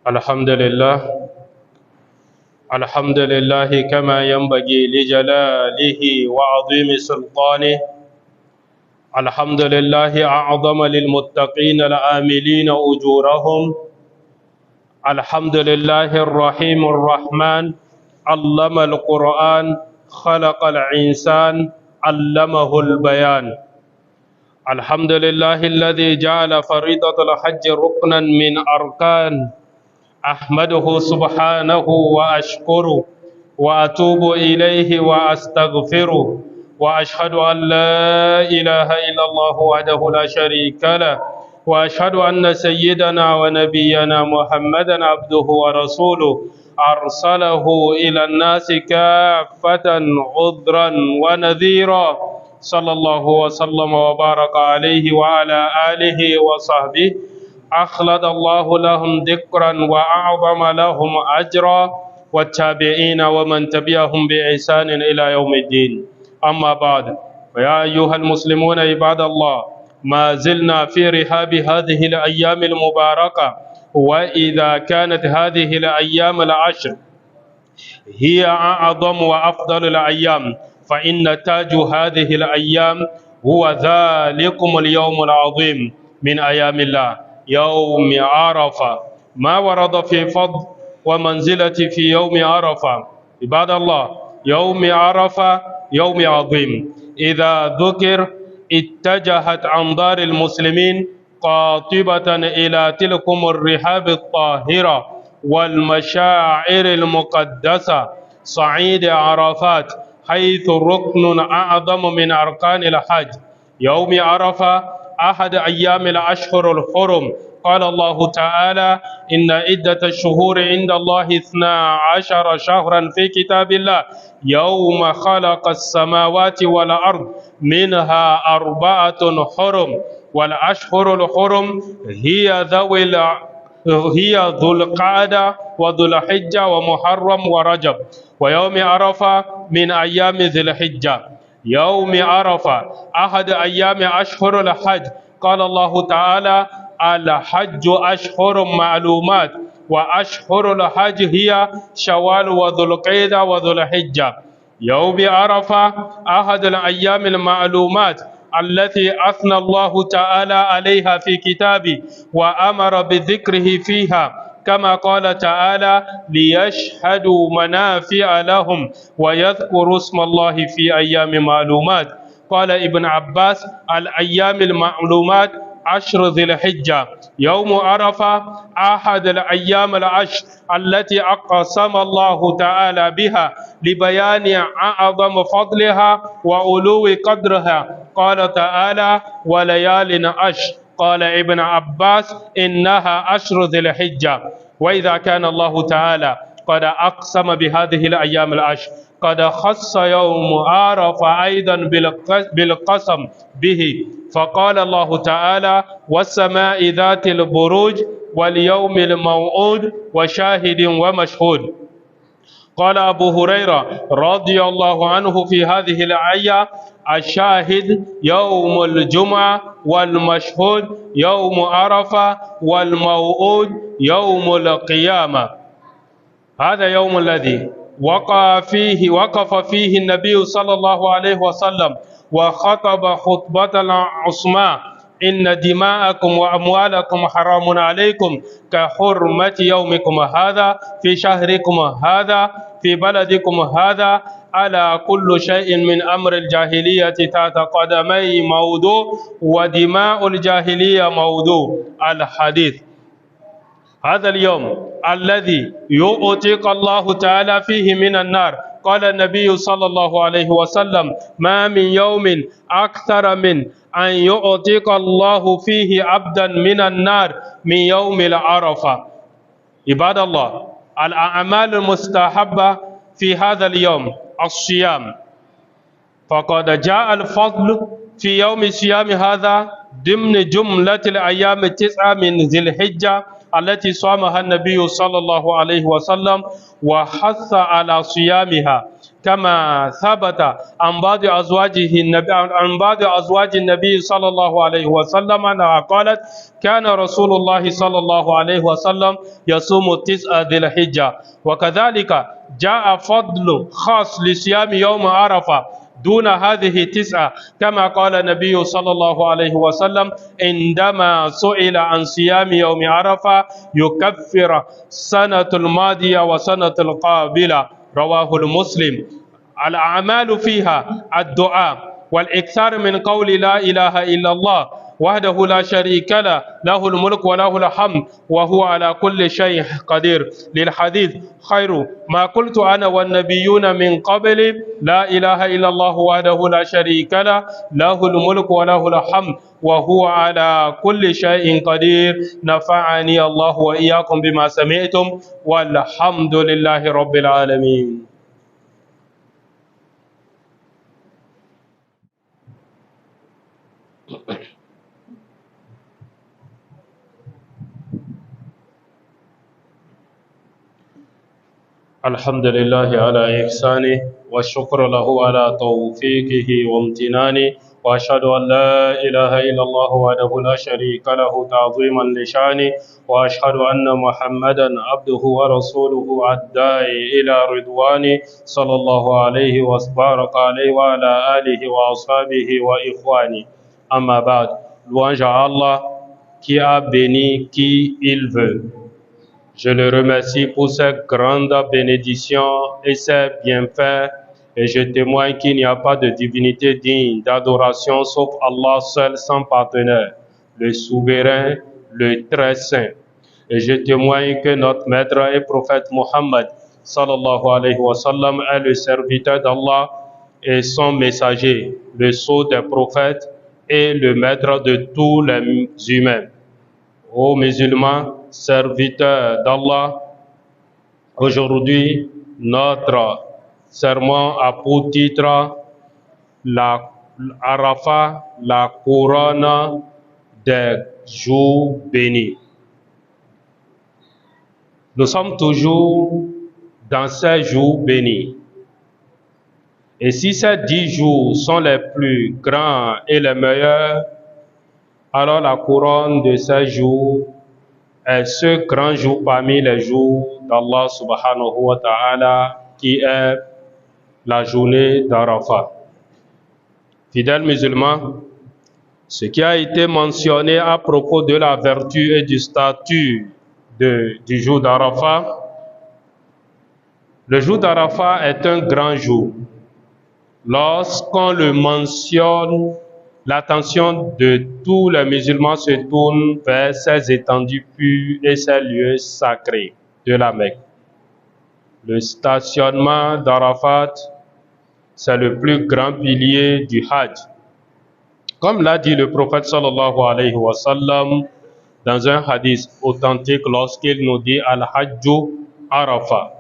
الحمد لله الحمد لله كما ينبغي لجلاله وعظيم سلطانه. الحمد لله أعظم للمتقين العاملين أجورهم. الحمد لله الرحيم الرحمن علم القرآن خلق الإنسان علمه البيان. الحمد لله الذي جعل فريضة الحج ركنا من أركان. أحمده سبحانه وأشكره وأتوب إليه وأستغفره وأشهد أن لا إله إلا الله وحده لا شريك له وأشهد أن سيدنا ونبينا محمدا عبده ورسوله أرسله إلى الناس كافة عذرا ونذيرا صلى الله وسلم وبارك عليه وعلى آله وصحبه. أخلد الله لهم ذكرا وأعظم لهم أجرا والتابعين ومن تبعهم بإحسان إلى يوم الدين. أما بعد، فيا أيها المسلمون عباد الله، ما زلنا في رحاب هذه الأيام المباركة، وإذا كانت هذه الأيام العشر هي أعظم وأفضل الأيام، فإن تاج هذه الأيام هو ذلكم اليوم العظيم من أيام الله، يوم عرفة. ما ورد في فضل ومنزلة في يوم عرفة عباد الله، يوم عرفة يوم عظيم. إذا ذكر اتجهت أنظار المسلمين قاطبة إلى تلكم الرحاب الطاهرة والمشاعر المقدسة صعيد عرفات، حيث ركن أعظم من أركان الحج. يوم عرفة أحد أيام الأشهر الحرم. قال الله تعالى: إن عدة الشهور عند الله 12 شهرا في كتاب الله يوم خلق السماوات والأرض منها 4 حرم، والأشهر الحرم هي ذو القعدة وذو الحجة ومحرم ورجب، ويوم عرفة من أيام ذي الحجة. يوم عرفة أحد أيام أشهر الحج. قال الله تعالى: الحج أشهر معلومات، وأشهر الحج هي شوال وذو القعدة وذو الحجة. يوم عرفة أحد الأيام المعلومات التي أثنى الله تعالى عليها في كتابه وأمر بذكره فيها، كما قال تعالى: ليشهدوا منافع لهم ويذكروا اسم الله في أيام معلومات. قال ابن عباس: الأيام المعلومات 10 ذي الحجة. يوم عرفة أحد الأيام العشر التي أقسم الله تعالى بها لبيان أعظم فضلها وعلو قدرها. قال تعالى: وليال عشر. قال ابن عباس: إنها 10 ذي الحجة. وإذا كان الله تعالى قد أقسم بهذه الأيام العشر، قد خص يوم عرفة أيضا بالقسم به، فقال الله تعالى: والسماء ذات البروج واليوم الموعود وشاهد ومشهود. قال أبو هريرة رضي الله عنه في هذه الآية: الشاهد يوم الجمعة، والمشهود يوم عرفة، والموعود يوم القيامة. هذا يوم الذي وقف فيه النبي صلى الله عليه وسلم وخطب خطبة عصماء: إن دماءكم وأموالكم حرام عليكم كحرمة يومكم هذا في شهركم هذا في بلدكم هذا. ألا كل شيء من أمر الجاهلية تحت قدمي موضوع، ودماء الجاهلية موضوع. الحديث. هذا اليوم الذي يعتق الله تعالى فيه من النار. قال النبي صلى الله عليه وسلم: ما من يوم أكثر من أن يعتق الله فيه عبدا من النار من يوم العرفة. عباد الله، الأعمال المستحبة في هذا اليوم الصيام، فقد جاء الفضل في يوم صيام هذا ضمن جملة الأيام 9 من ذي الحجة التي صامها النبي صلى الله عليه وسلم وحث على صيامها. كما ثبت عن بعض أزواج النبي صلى الله عليه وسلم أنها قالت كان رسول الله صلى الله عليه وسلم يصوم 9 ذي الحجة. وكذلك جاء فضل خاص لصيام يوم عرفة دون هذه 9 كما قال النبي صلى الله عليه وسلم عندما سئل عن صيام يوم عرفة يكفر سنة الماضية وسنة القابلة، رواه المسلم. الأعمال فيها الدعاء والإكثار من قول لا إله إلا الله وحده لا شريك له، له الملك وله الحمد وهو على كل شيء قدير، للحديث خير ما قلت أنا والنبيون من قبل لا إله إلا الله وحده لا شريك له، له الملك وله الحمد وهو على كل شيء قدير. نفعني الله وإياكم بما سمعتم والحمد لله رب العالمين. الحمد لله على إحسانه والشكر له على توفيقه وامتنانه، وأشهد أن لا إله إلا الله وحده لا شريك له تعظيما لشانه، وأشهد أن محمدا عبده ورسوله الداعي إلى رضوانه صلى الله عليه وبارك عليه وعلى آله وأصحابه وإخوانه. Amma ba'd, louange à Allah qui a béni qui il veut. Je le remercie pour ses grandes bénédictions et ses bienfaits, et je témoigne qu'il n'y a pas de divinité digne d'adoration sauf Allah seul sans partenaire, le souverain, le très saint. Et je témoigne que notre maître et prophète Mohammed sallallahu alayhi wa sallam est le serviteur d'Allah et son messager, le sceau des prophètes et le maître de tous les humains. Ô musulmans, serviteurs d'Allah, aujourd'hui, notre sermon a pour titre la Arafat, la couronne des jours bénis. Nous sommes toujours dans ces jours bénis. Et si ces 10 jours sont les plus grands et les meilleurs, alors la couronne de ces jours est ce grand jour parmi les jours d'Allah subhanahu wa ta'ala qui est la journée d'Arafat. Fidèles musulmans, ce qui a été mentionné à propos de la vertu et du statut du jour d'Arafat, le jour d'Arafat est un grand jour. Lorsqu'on le mentionne, l'attention de tous les musulmans se tourne vers ces étendues pures et ces lieux sacrés de la Mecque. Le stationnement d'Arafat, c'est le plus grand pilier du Hajj. Comme l'a dit le prophète sallallahu alayhi wa sallam dans un hadith authentique lorsqu'il nous dit Al-Hajju Arafat.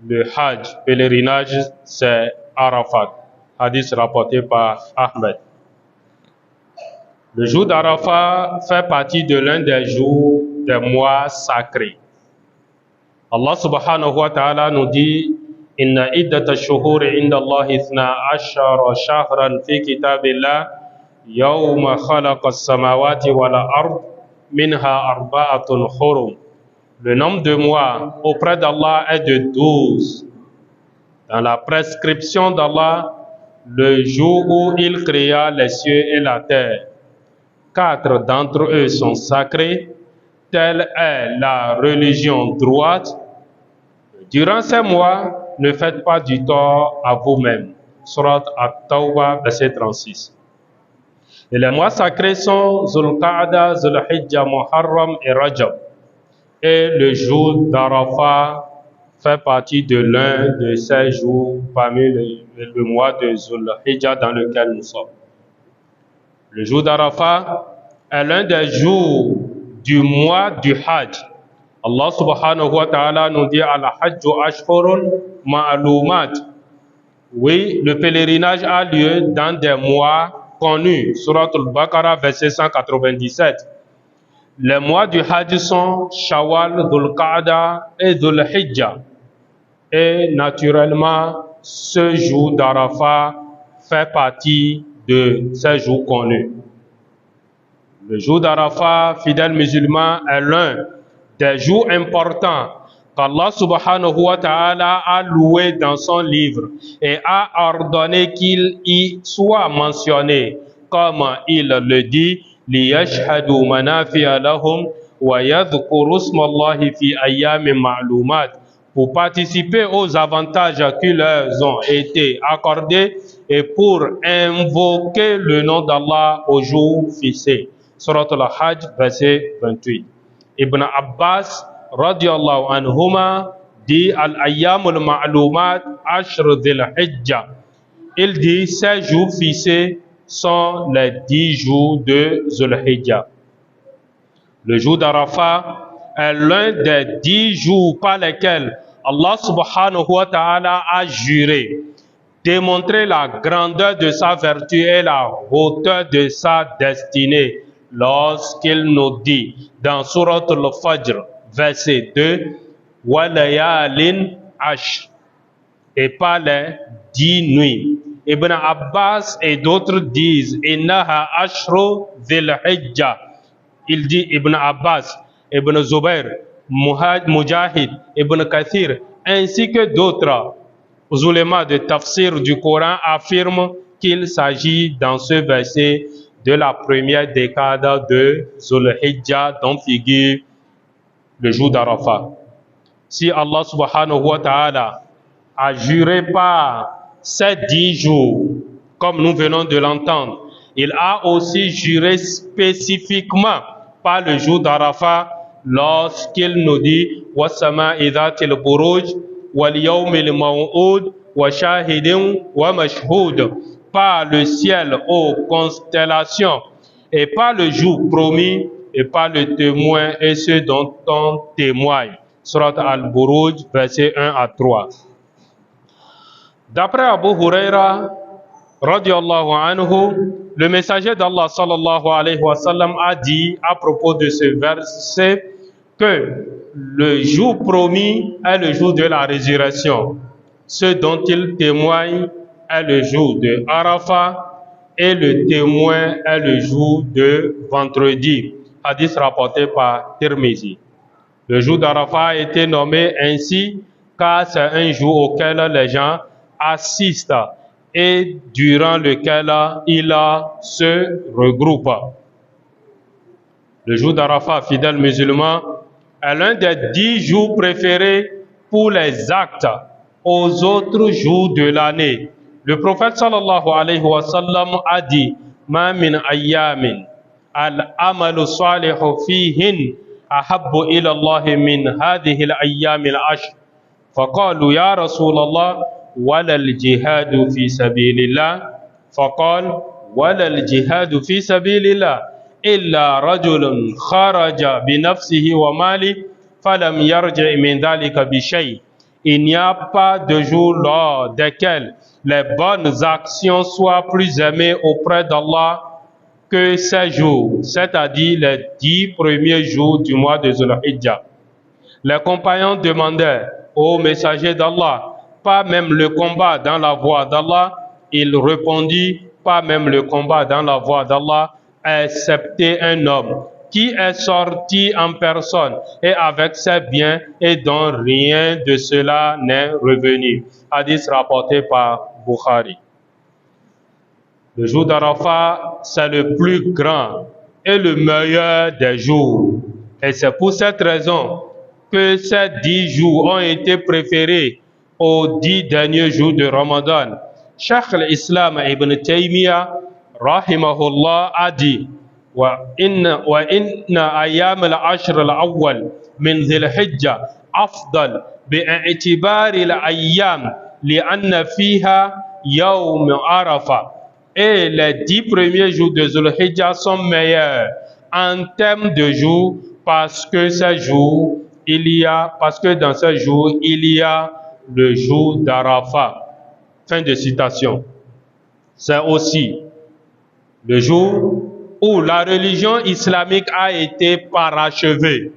Le Hajj, pèlerinage, c'est Arafat. Hadith rapporté par Ahmed. Le jour d'Arafat fait partie de l'un des jours des mois sacrés. Allah subhanahu wa ta'ala nous dit Inna iddata shuhuri inda Allah ithna ashara shahran fi kitabillah yawma khalaqa as-samawati wal ard minha arba'atun hurum. Le nombre de mois auprès d'Allah est de 12. Dans la prescription d'Allah, le jour où il créa les cieux et la terre, 4 d'entre eux sont sacrés, telle est la religion droite. Durant ces mois, ne faites pas du tort à vous-même. Surat At-Tawbah, verset 36. Et les mois sacrés sont Zulqa'ada, Zulhijja, Muharram et Rajab. Et le jour d'Arafat fait partie de l'un de ces jours parmi le mois de Zulhijja dans lequel nous sommes. Le jour d'Arafat est l'un des jours du mois du Hajj. Allah subhanahu wa ta'ala nous dit Al-Hajju ashhurun ma'lumat. Oui, le pèlerinage a lieu dans des mois connus. Surat Al-Baqarah, verset 197. Les mois du Hajj sont Shawwal, Dhul Qa'da et Dhul Hijja. Et naturellement, ce jour d'Arafat fait partie de ces jours connus. Le jour d'Arafat, fidèles musulmans, est l'un des jours importants qu'Allah subhanahu wa ta'ala a loué dans son livre et a ordonné qu'il y soit mentionné, comme il le dit, لِيَشْهَدُوا مَنَافِعَ لَهُمْ وَيَذْكُرُوا اسْمَ اللَّهِ فِي أَيَّامٍ مَعْلُومَاتٍ, pour participer aux avantages qui leur ont été accordés et pour invoquer le nom d'Allah au jour fixé. Surat al-Hajj, verset 28. Ibn Abbas, radiyallahu anhuma, dit Al-Ayyamul Ma'lumat Ashr Dhil Hijjah. Il dit ces jours fixés sont les 10 jours de Dhul Hijjah. Le jour d'Arafat est l'un des 10 jours par lesquels Allah subhanahu wa ta'ala a juré, démontrer la grandeur de sa vertu et la hauteur de sa destinée lorsqu'il nous dit dans Surat al-Fajr, verset 2, وَلَيَالٍ عَشْرٍ, et pas les 10 nuits. Ibn Abbas et d'autres disent إِنَّهَا عَشْرُ ذِي الْحِجَّةِ. Il dit Ibn Abbas, Ibn Zubayr, Mujahid, Ibn Kathir, ainsi que d'autres ulémas de tafsir du Coran affirment qu'il s'agit dans ce verset de la première décade de Dhul Hijjah dont figure le jour d'Arafat. Si Allah subhanahu wa ta'ala a juré par ces 10 jours, comme nous venons de l'entendre, il a aussi juré spécifiquement par le jour d'Arafat lorsqu'il nous dit وَالسَّمَاءِ ذَاتِ الْبُرُوجِ وَالْيَوْمِ الْمَوْعُودِ وَشَاهِدٍ وَمَشْهُودٍ, par le ciel aux constellations et par le jour promis et par le témoin et ceux dont on témoigne. Surat Al-Buruj, versets 1 à 3. D'après Abu Huraira, radiyallahu anhu, le messager d'Allah sallallahu alayhi wa sallam a dit à propos de ce verset que le jour promis est le jour de la résurrection. Ce dont il témoigne est le jour de Arafat et le témoin est le jour de vendredi. Hadith rapporté par Tirmizi. Le jour d'Arafat a été nommé ainsi car c'est un jour auquel les gens assistent et durant lequel il se regroupent. Le jour d'Arafat, fidèles musulmans, est l'un des 10 jours préférés pour les actes aux autres jours de l'année. Le prophète sallallahu alayhi wa sallam a dit Ma min ayyamin al-amalu salihu fihin ahabbu ila Allah min hadhihi al-ayyam al-ashr. فقالوا يا رسول الله ولا الجهاد في سبيل الله فقال ولا الجهاد في سبيل الله إلا رجل خرج بنفسه وماله فلم يرجع من ذلك بشيء. Il n'y a pas de jour lors desquels les bonnes actions soient plus aimées auprès d'Allah que ces jours, c'est-à-dire les 10 premiers jours du mois de Dhul Hijjah. Les compagnons demandèrent au messager d'Allah, pas même le combat dans la voie d'Allah. Il répondit, pas même le combat dans la voie d'Allah, excepté un homme qui est sorti en personne et avec ses biens et dont rien de cela n'est revenu. Hadith rapporté par Bukhari. Le jour d'Arafat, c'est le plus grand et le meilleur des jours. Et c'est pour cette raison que ces 10 jours ont été préférés aux 10 derniers jours de Ramadan. Cheikh al-Islam Ibn Taymiyyah, rahimahullah, a dit وإن أيام العشر الأول من ذي الحجة أفضل باعتبار الأيام لأن فيها يوم عرفة. Et les 10 premiers jours de Dhul Hijjah sont meilleurs en termes de jours parce que dans ce jour il y a le jour d'Arafat. Fin de citation. C'est aussi le jour où la religion islamique a été parachevée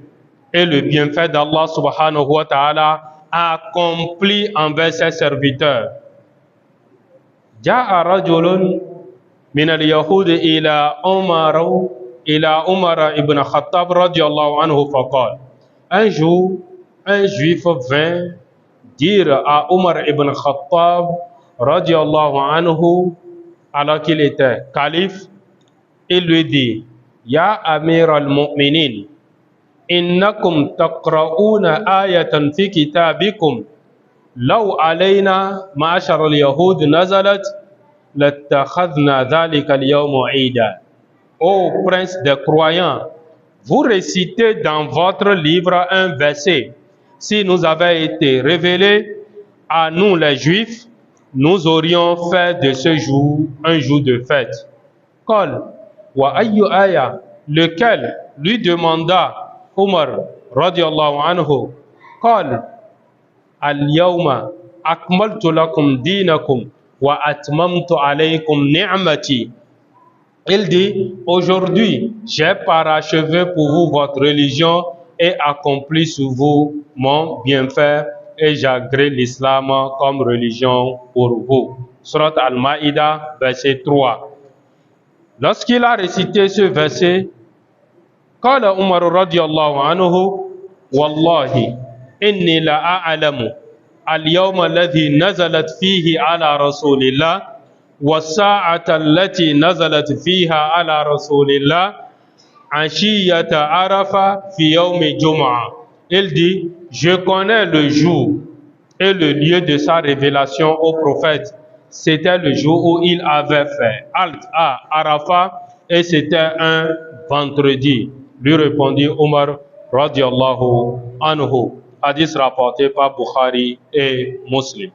et le bienfait d'Allah subhanahu wa ta'ala a accompli envers ses serviteurs. جاء رجل من اليهود إلى عمر ibn Khattab radiallahu anhu faqal. Un jour, un juif vint dire à Omar ibn Khattab radiallahu anhu, alors qu'il était calife, il lui dit: Ya Amir al-Mu'minin, innakum taqra'una ayatan fi kitabikum law alayna ma'ashar al-yahud nazalat lattakhadna dhalika al-yawma 'ida. Ô prince des croyants, vous récitez dans votre livre un verset. Si nous avait été révélé à nous les juifs, nous aurions fait de ce jour un jour de fête. Qal wa ayyu aya, lequel, lui demanda Omar radiallahu anhu. Qal al-yawma akmaltu lakum dinakum wa atmamtu alaykum ni'mati. Il dit: aujourd'hui, j'ai parachevé pour vous votre religion et accompli sur vous mon bienfait, et j'agrée l'islam comme religion pour vous. Surat Al-Ma'idah, verset 3. Lorsqu'il a récité ce verset, قال عمر رضي الله عنه والله إني لا أعلم اليوم الذي نزلت فيه على رسول الله والساعة التي نزلت فيها على رسول الله عشية عرفة في يوم الجمعة. Il dit: je connais le jour et le lieu de sa révélation au prophète. C'était le jour où il avait fait halte à Arafat et c'était un vendredi. Lui répondit Omar radiallahu anhu. Hadith rapporté par Bukhari et Muslim.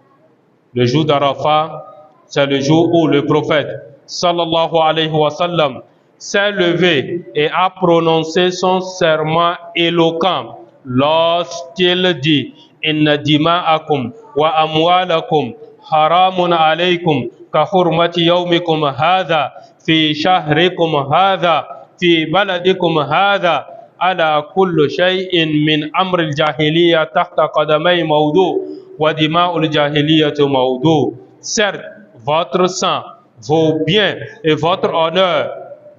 Le jour d'Arafat, c'est le jour où le prophète sallallahu alayhi wa sallam s'est levé et a prononcé son serment éloquent lorsqu'il dit: inna dima'akum wa amwalakum haramun alaykum ka hurmati yawmikum hadha fi shahrikum hadha fi baladikum hadha ala kullu shay'in min amri al-jahiliya tahta qadamay mawdu wa dima'u al-jahiliyati mawdu. Certes, votre sang, vos biens et votre honneur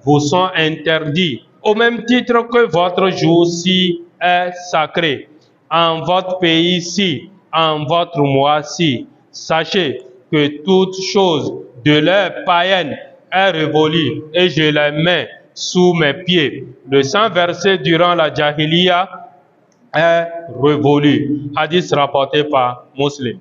vous sont interdits, au même titre que votre jour-ci est sacré, en votre pays-ci, en votre mois-ci. Sachez que toute chose de l'ère païenne est révolue et je la mets sous mes pieds. Le sang versé durant la Jahiliya est révolu. Hadith rapporté par Muslim.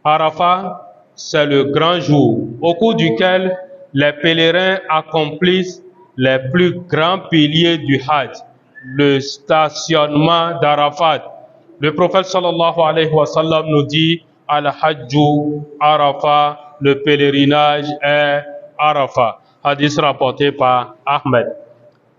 Arafat, c'est le grand jour au cours duquel les pèlerins accomplissent les plus grands piliers du Hajj, le stationnement d'Arafat. Le prophète sallallahu alayhi wa sallam nous dit: Al-Hajju Arafat, le pèlerinage est Arafat. Hadith rapporté par Ahmed.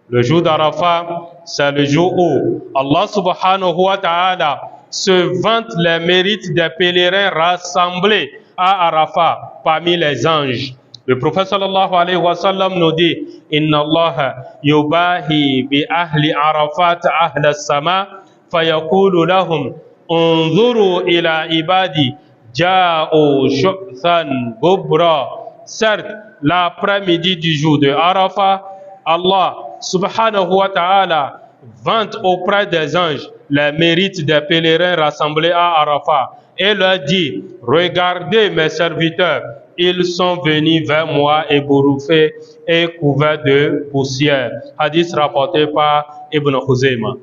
Le jour d'Arafat, c'est le jour où Allah subhanahu wa ta'ala se vante les mérites des pèlerins rassemblés à Arafat parmi les anges. Le prophète sallallahu alayhi wa sallam nous dit: Inna Allah yubahi bi ahli Arafat ahla sama fayaqulu lahum unzuru ila ibadi ja'u shu'than gubra. Certes, l'après-midi du jour de Arafat, Allah subhanahu wa ta'ala vante auprès des anges les mérites des pèlerins rassemblés à Arafat et leur dit: regardez mes serviteurs, ils sont venus vers moi ébouriffés et couverts de poussière. Hadith rapporté par Ibn Khuzaymah.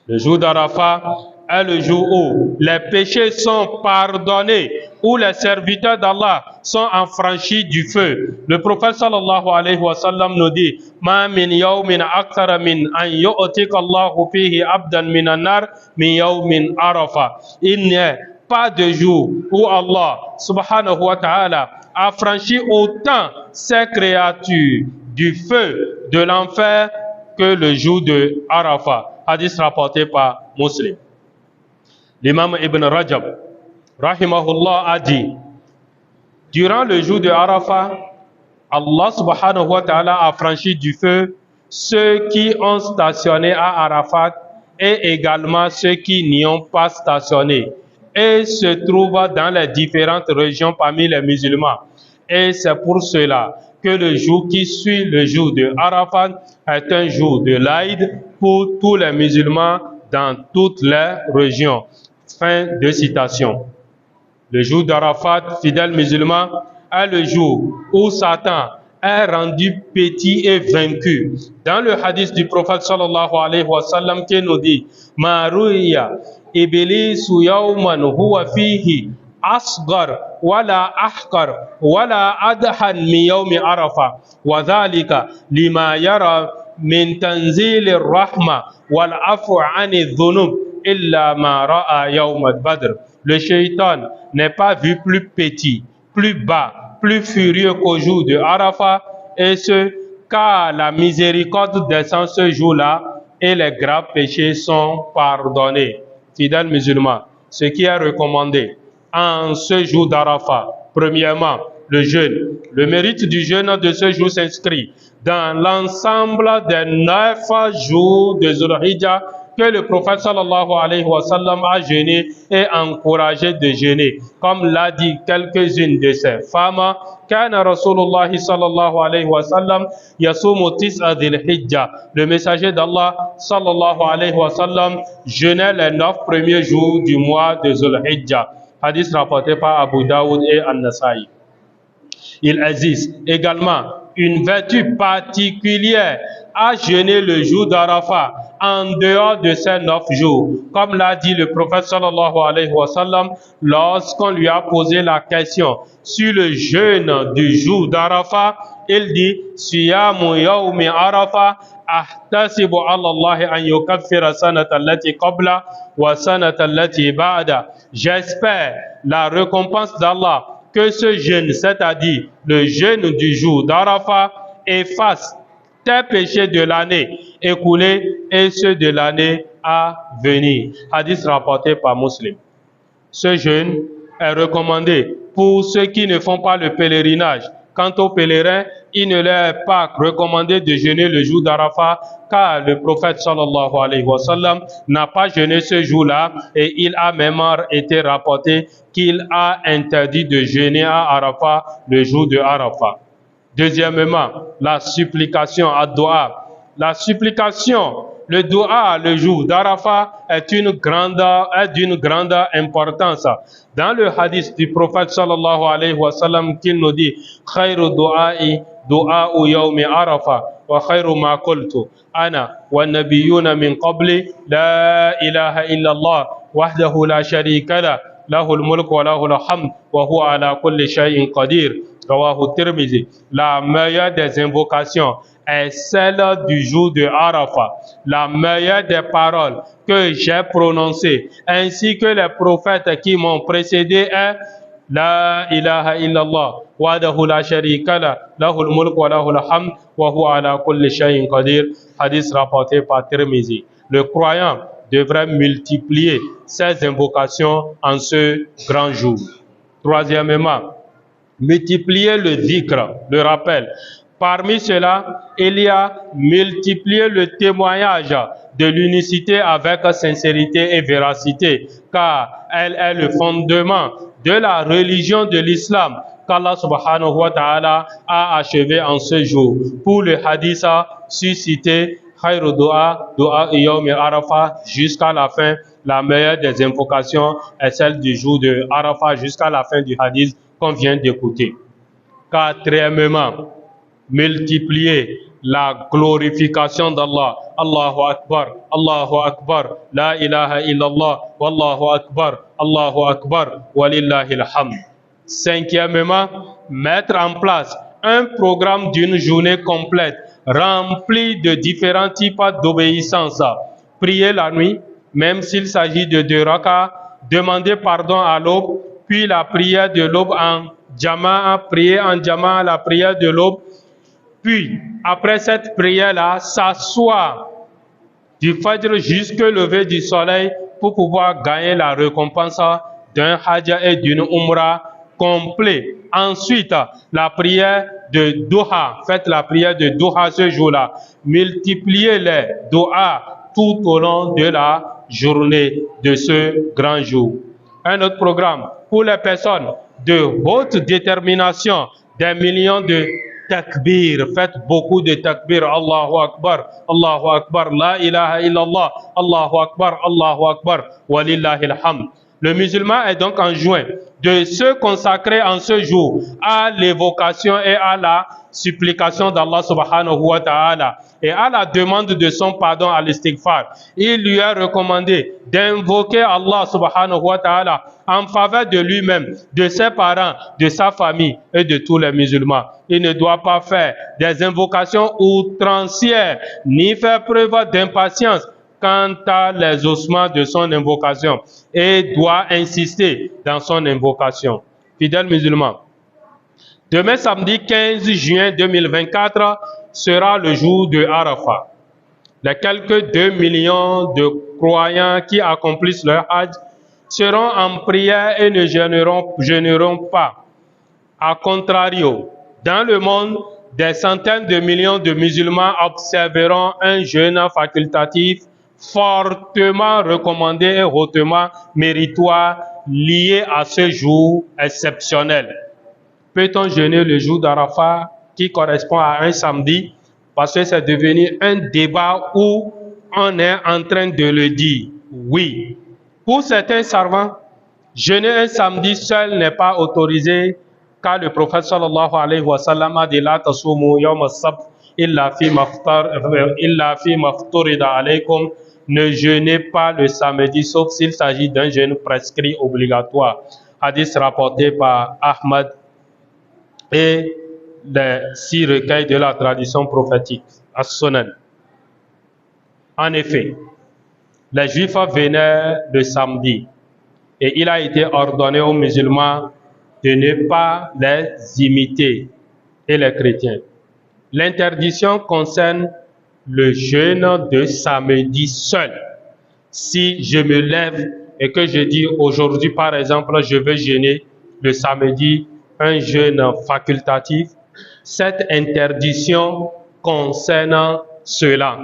Le jour d'Arafat est le jour où les péchés sont pardonnés, où les serviteurs d'Allah sont affranchis du feu. Le prophète sallallahu alayhi wa sallam nous dit: Ma min yawmin akthara min an yu'tika Allahu fihi abdan minan nar min yawmin Arafah. Il n'y a pas de jour où Allah subhanahu wa ta'ala a franchi autant ses créatures du feu de l'enfer que le jour de Arafat. Hadith rapporté par Muslim. L'imam Ibn Rajab rahimahullah a dit: durant le jour de Arafat, Allah subhanahu wa ta'ala a franchi du feu ceux qui ont stationné à Arafat et également ceux qui n'y ont pas stationné. et se trouve dans les différentes régions parmi les musulmans. Et c'est pour cela que le jour qui suit le jour de Arafat est un jour de l'Aïd pour tous les musulmans dans toutes les régions. Fin de citation. Le jour d'Arafat, fidèles musulmans, est le jour où Satan est rendu petit et vaincu. Dans le hadith du prophète sallallahu alayhi wa sallam qui nous dit Ma ru'iya iblisu yawman huwa fihi asghar wala ahqar wala adhan min yawmi arafa wa dhalika lima yara min tanzil ar-rahma wal afu 'ani adh-dhunub illa ma ra'a yawm al-badr. Le shaitan n'est pas vu plus petit, plus bas, plus furieux qu'au jour de Arafat, et ce, car la miséricorde descend ce jour-là et les graves péchés sont pardonnés. Fidèles musulmans, ce qui est recommandé en ce jour d'Arafat, premièrement, le jeûne. Le mérite du jeûne de ce jour s'inscrit dans l'ensemble des 9 jours de Zulhijjah que le prophète sallallahu alayhi wa sallam a jeûné et encouragé de jeûner. Comme l'a dit quelques-unes de ses femmes, Kana Rasulullah sallallahu alayhi wa sallam yasumu tis'a dhil hijja. Le messager d'Allah sallallahu alayhi wa sallam jeûnait les 9 premiers jours du mois de Zulhijjah. Hadith rapporté par Abu Daoud et An-Nasa'i. Il existe également une vertu particulière à jeûner le jour d'Arafat en dehors de ces 9 jours. Comme l'a dit le prophète sallallahu alayhi wa sallam lorsqu'on lui a posé la question sur le jeûne du jour d'Arafat, il dit Siyamu yawmi Arafat ahtasibu ala Allah an yukaffira sanata allati qabla wa sanata allati ba'da. J'espère la récompense d'Allah que ce jeûne, c'est-à-dire le jeûne du jour d'Arafat, efface tes péchés de l'année écoulée et ceux de l'année à venir. Hadith rapporté par Muslim. Ce jeûne est recommandé pour ceux qui ne font pas le pèlerinage. Quant aux pèlerins, il ne leur est pas recommandé de jeûner le jour d'Arafat, car le prophète sallallahu alayhi wa sallam n'a pas jeûné ce jour-là et il a même été rapporté qu'il a interdit de jeûner à Arafat le jour de Arafat. Deuxièmement, la supplication à dua. La supplication, le dua le jour d'Arafat est d'une grande importance. Dans le hadith du prophète sallallahu alayhi wa sallam qu'il nous dit khayru du'a'i du'a'u yawmi Arafat wa khayru ma qultu ana wa nabiyyuna min qabli la ilaha illa Allah wahdahu la sharika la lahul mulk wa lahul hamd wa huwa ala kulli shay'in qadir. Rawahu Tirmidhi. La meilleure des invocations est celle du jour de Arafat. La meilleure des paroles que j'ai prononcées, ainsi que les prophètes qui m'ont précédé, est La ilaha illallah wahdahu la sharika la lahul mulk wa lahul hamd wa huwa ala kulli shay'in qadir. Hadith rapporté par Tirmidhi. Le croyant devrait multiplier ses invocations en ce grand jour. Troisièmement, multiplier le dhikr, le rappel. Parmi cela, il y a multiplier le témoignage de l'unicité avec sincérité et véracité, car elle est le fondement de la religion de l'islam qu'Allah subhanahu wa ta'ala a achevé en ce jour. Pour le hadith suscité, khayru du'a, du'a yawm Arafat, jusqu'à la fin, la meilleure des invocations est celle du jour de Arafat jusqu'à la fin du hadith qu'on vient d'écouter. Quatrièmement, multiplier la glorification d'Allah. Allahu Akbar, la ilaha illallah, wallahu Akbar, walillahil hamd. Cinquièmement, mettre en place un programme d'une journée complète, rempli de différents types d'obéissance. Prier la nuit, même s'il s'agit de 2 rakats, demander pardon à l'aube, puis la prière de l'aube en jama'a, prier en jama'a la prière de l'aube, puis après cette prière-là, s'asseoir du fajr jusqu'au lever du soleil pour pouvoir gagner la récompense d'un hajj et d'une umrah complet. Ensuite, la prière de duha, faites la prière de duha ce jour-là, multipliez les duha tout au long de la journée de ce grand jour. Un autre programme pour les personnes de haute détermination, des millions de takbir. Faites beaucoup de takbir. Allahu Akbar, la ilaha illallah, Allahu Akbar, walillahi alhamd. Le musulman est donc enjoint de se consacrer en ce jour à l'évocation et à la supplication d'Allah subhanahu wa ta'ala et à la demande de son pardon à l'istighfar. Il lui est recommandé d'invoquer Allah subhanahu wa ta'ala en faveur de lui-même, de ses parents, de sa famille et de tous les musulmans. Il ne doit pas faire des invocations outrancières ni faire preuve d'impatience quant à l'exaucement de son invocation et doit insister dans son invocation. Fidèles musulmans, demain samedi 15 juin 2024 sera le jour de Arafat. Les quelques 2 millions de croyants qui accomplissent leur hajj seront en prière et ne jeûneront pas. A contrario, dans le monde, des centaines de millions de musulmans observeront un jeûne facultatif fortement recommandé et hautement méritoire lié à ce jour exceptionnel. Peut-on jeûner le jour d'Arafat qui correspond à un samedi? Parce que c'est devenu un débat où on est en train de le dire. Oui. Pour certains savants, jeûner un samedi seul n'est pas autorisé car le prophète sallallahu alayhi wa sallam a dit la tasumu yawm as-sabt illa fi mafturida alaykum. Ne jeûnez pas le samedi sauf s'il s'agit d'un jeûne prescrit obligatoire. Hadith rapporté par Ahmad et les 6 recueils de la tradition prophétique, As-Sunan. En effet, les Juifs venaient le samedi et il a été ordonné aux musulmans de ne pas les imiter et les chrétiens. L'interdiction concerne le jeûne de samedi seul. Si je me lève et que je dis aujourd'hui par exemple je vais jeûner le samedi, un jeûne facultatif, cette interdiction concerne cela.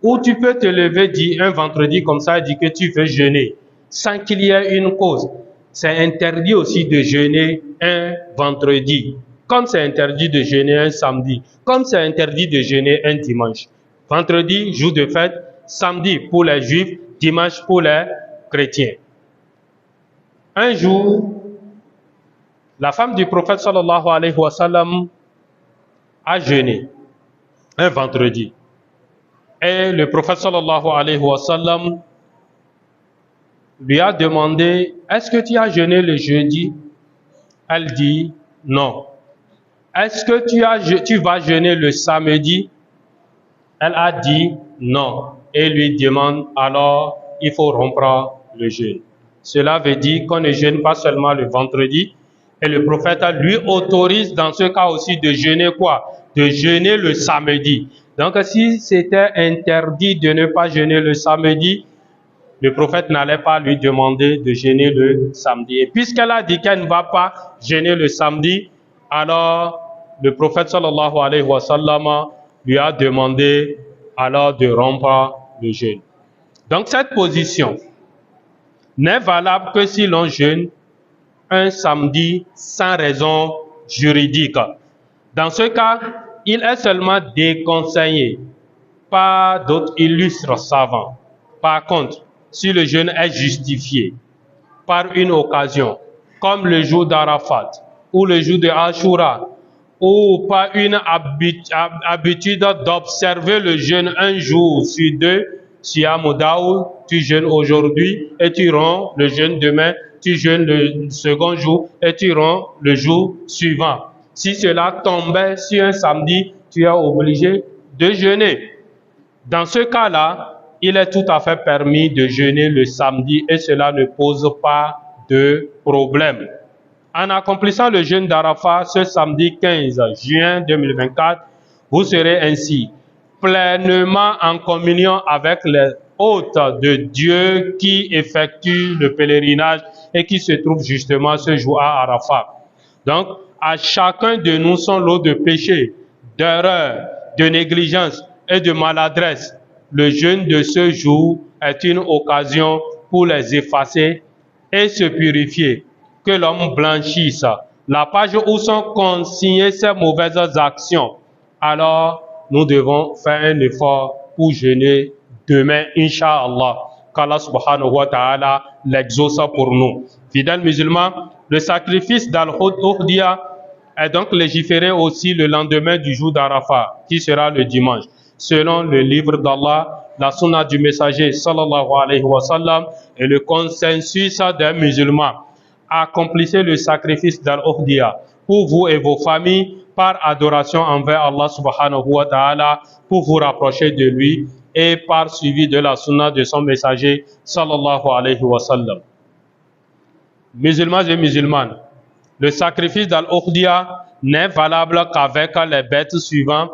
Ou tu peux te lever dire un vendredi comme ça et dire que tu veux jeûner sans qu'il y ait une cause. C'est interdit aussi de jeûner un vendredi, comme c'est interdit de jeûner un samedi, comme c'est interdit de jeûner un dimanche. Vendredi, jour de fête, samedi pour les juifs, dimanche pour les chrétiens. Un jour, la femme du prophète sallallahu alayhi wa sallam a jeûné un vendredi. Et le prophète sallallahu alayhi wa sallam lui a demandé, est-ce que tu as jeûné le jeudi? Elle dit non. Est-ce que tu vas jeûner le samedi? Elle a dit non. Et lui demande, alors il faut rompre le jeûne. Cela veut dire qu'on ne jeûne pas seulement le vendredi. Et le prophète lui autorise dans ce cas aussi de jeûner quoi? De jeûner le samedi. Donc si c'était interdit de ne pas jeûner le samedi, le prophète n'allait pas lui demander de jeûner le samedi. Et puisqu'elle a dit qu'elle ne va pas jeûner le samedi, alors le prophète sallallahu alayhi wa sallam lui a demandé alors de rompre le jeûne. Donc cette position n'est valable que si l'on jeûne un samedi sans raison juridique. Dans ce cas, il est seulement déconseillé par d'autres illustres savants. Par contre, si le jeûne est justifié par une occasion, comme le jour d'Arafat ou le jour de Ashura, ou par une habitude d'observer le jeûne un jour sur deux, Siyam Daoud, tu jeûnes aujourd'hui et tu romps le jeûne demain, tu jeûnes le second jour et tu romps le jour suivant. Si cela tombait sur un samedi, tu es obligé de jeûner. Dans ce cas-là, il est tout à fait permis de jeûner le samedi et cela ne pose pas de problème. En accomplissant le jeûne d'Arafat ce samedi 15 juin 2024, vous serez ainsi pleinement en communion avec les hôtes de Dieu qui effectuent le pèlerinage et qui se trouvent justement ce jour à Arafat. Donc, à chacun de nous son lot de péchés, d'erreurs, de négligence et de maladresse. Le jeûne de ce jour est une occasion pour les effacer et se purifier, que l'homme blanchisse la page où sont consignées ses mauvaises actions, alors nous devons faire un effort pour jeûner demain, Inch'Allah, qu'Allah subhanahu wa ta'ala l'exauce pour nous. Fidèles musulmans, le sacrifice d'Al-Udhiyah est donc légiféré aussi le lendemain du jour d'Arafat, qui sera le dimanche. Selon le livre d'Allah, la sunna du messager sallallahu alayhi wa sallam et le consensus des musulmans, accomplissez le sacrifice d'Al-Udhiyah pour vous et vos familles par adoration envers Allah subhanahu wa ta'ala, pour vous rapprocher de lui et par suivi de la sunna de son messager sallallahu alayhi wa sallam. Musulmans et musulmanes, le sacrifice d'Al-Udhiyah n'est valable qu'avec les bêtes suivantes: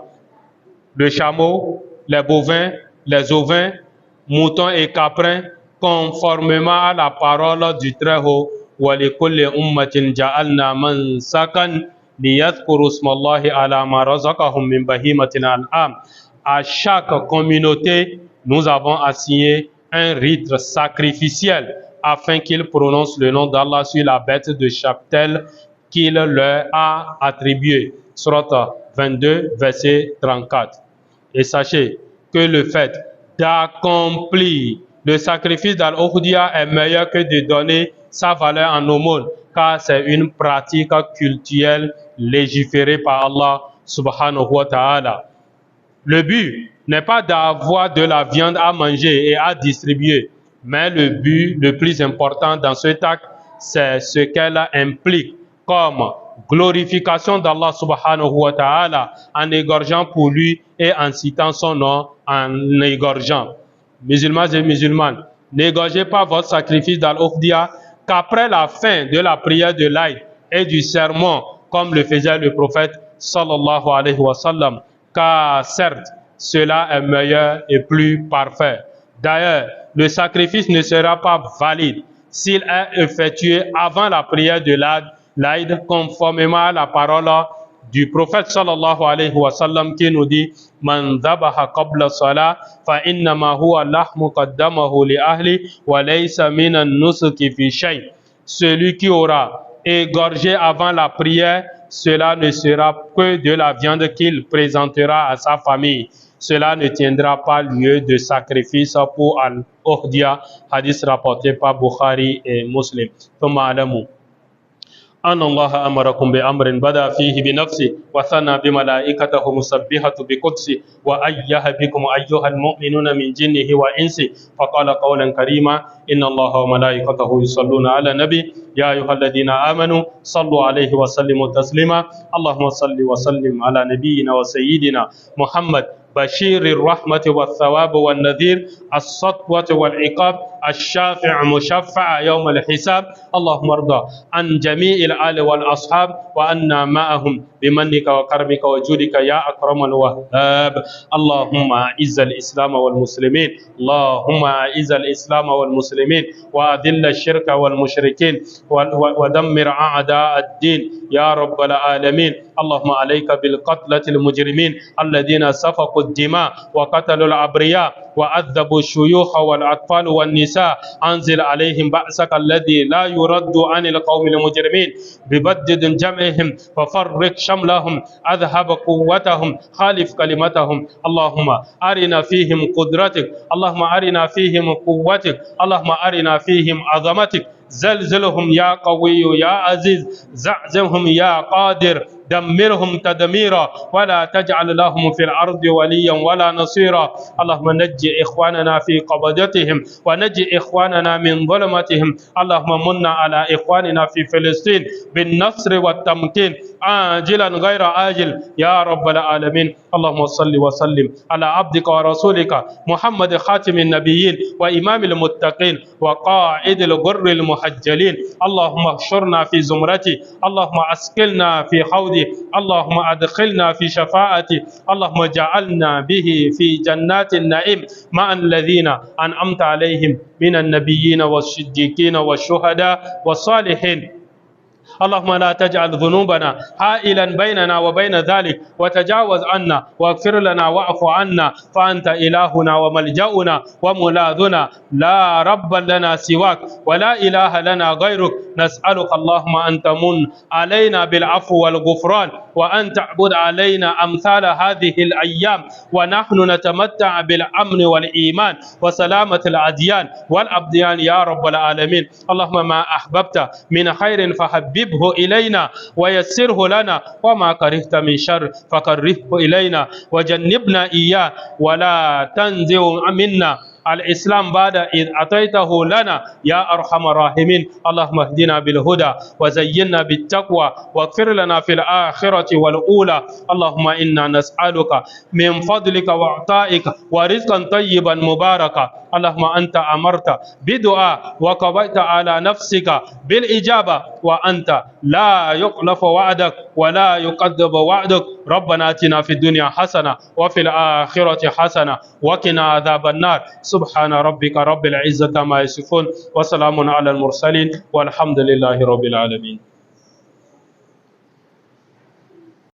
le chameau, les bovins, les ovins, moutons et caprins, conformément à la parole du Très-Haut. وَلِكُلِّ أُمَّةٍ جَعَلْنَا مَنْسَكًا لِيَذْكُرُوا اسْمَ اللَّهِ عَلَى مَا رَزَقَهُم مِّن بَهِيمَةِ الْأَنْعَامِ. À chaque communauté, nous avons assigné un rite sacrificiel afin qu'ils prononcent le nom d'Allah sur la bête de cheptel qu'il leur a attribuée. Sourate 22, verset 34. Et sachez que le fait d'accomplir le sacrifice d'Al-Udhiyah est meilleur que de donner sa valeur en aumône, car c'est une pratique cultuelle légiférée par Allah subhanahu wa ta'ala. Le but n'est pas d'avoir de la viande à manger et à distribuer, mais le but le plus important dans cet acte, c'est ce qu'elle implique comme glorification d'Allah subhanahu wa ta'ala en égorgeant pour lui et en citant son nom en égorgeant. Musulmans et musulmanes, n'égorgez pas votre sacrifice d'Al-Udhiyah qu'après la fin de la prière de l'Aïd et du sermon, comme le faisait le prophète sallallahu alayhi wa sallam, car certes, cela est meilleur et plus parfait. D'ailleurs, le sacrifice ne sera pas valide s'il est effectué avant la prière de l'Aïd, conformément à la parole du prophète sallallahu alayhi wa sallam qui nous dit: Man dhabaha qabla salah fa innama huwa lahmu qaddamahu li ahli wa laysa minan nusuki fi shay. Celui qui aura égorgé avant la prière, cela ne sera que de la viande qu'il présentera à sa famille. Cela ne tiendra pas lieu de sacrifice pour Al-Udhiyah. Hadith rapporté par Bukhari et Muslim. ثم اعلموا أن الله أمركم بأمر بدأ فيه بنفسه وثنى بملائكته مسبحة بقدسه وأيها بكم أيها المؤمنون من جنه وإنسه فقال قولا كريما: إن الله وملائكته يصلون على النبي يا أيها الذين آمنوا صلوا عليه وسلموا تسليما. اللهم صل وسلم على نبينا وسيدنا محمد بشير الرحمة والثواب والنذير، السطوة والعقاب، الشافع مشفع يوم الحساب. اللهم ارضى عن جميع الآل والأصحاب وأنا معهم بمنك وكرمك وجودك يا أكرم الوهاب. اللهم أعز الإسلام والمسلمين، اللهم أعز الإسلام والمسلمين وأذل الشرك والمشركين ودمر أعداء الدين يا رب العالمين. اللهم عليك بالقتلة المجرمين الذين سفكوا الدماء وقتلوا الأبرياء وعذبوا الشيوخ والأطفال والنساء. أنزل عليهم بأسك الذي لا يرد عن القوم المجرمين، ببدد جمعهم وفرق شملهم، أذهب قوتهم، خالف كلمتهم. اللهم أرنا فيهم قدرتك، اللهم أرنا فيهم قوتك، اللهم أرنا فيهم عظمتك. زلزلهم يا قوي يا عزيز، زعزمهم يا قادر، دمرهم تدميرا ولا تجعل لهم في الأرض وليا ولا نصيرا. اللهم نجي إخواننا في قبضتهم ونجي إخواننا من ظلمتهم. اللهم من على إخواننا في فلسطين بالنصر والتمكين عاجلا غير آجل يا رب العالمين. اللهم صل وسلم على عبدك ورسولك محمد خاتم النبيين وإمام المتقين وقائد الغر المحجلين. اللهم احشرنا في زمرتي، اللهم أسكلنا في حوضي، اللهم أدخلنا في شفاعتي، اللهم اجعلنا به في جنات النعيم مع الذين أنعمت عليهم من النبيين والصديقين والشهداء والصالحين. اللهم لا تجعل ذنوبنا حائلا بيننا وبين ذلك، وتجاوز عنا واغفر لنا واعف عنا، فأنت إلهنا وملجأنا وملاذنا، لا رب لنا سواك ولا إله لنا غيرك. نسألك اللهم أن تمن علينا بالعفو والغفران، وأن تعبد علينا أمثال هذه الأيام ونحن نتمتع بالأمن والإيمان وسلامة الأديان والأبديان يا رب العالمين. اللهم ما أحببت من خير فحببه إلينا ويسره لنا، وما كرهت من شر فكرهه إلينا وجنبنا إياه، ولا تنزع منا الإسلام بعد إذ أتيته لنا يا أرحم الراحمين. اللهم اهدنا بالهدى وزينا بالتقوى واغفر لنا في الآخرة والأولى. اللهم إنا نسألك من فضلك وعطائك ورزقا طيبا مباركا. اللهم أنت أمرت بدعاء وقضيت على نفسك بالإجابة، وأنت لا يخلف وعدك ولا يكذب وعدك. ربنا آتنا في الدنيا حسنة وفي الآخرة حسنة وقنا عذاب النار. سبحان ربك رب العزة ما يصفون، وسلام على المرسلين، والحمد لله رب العالمين.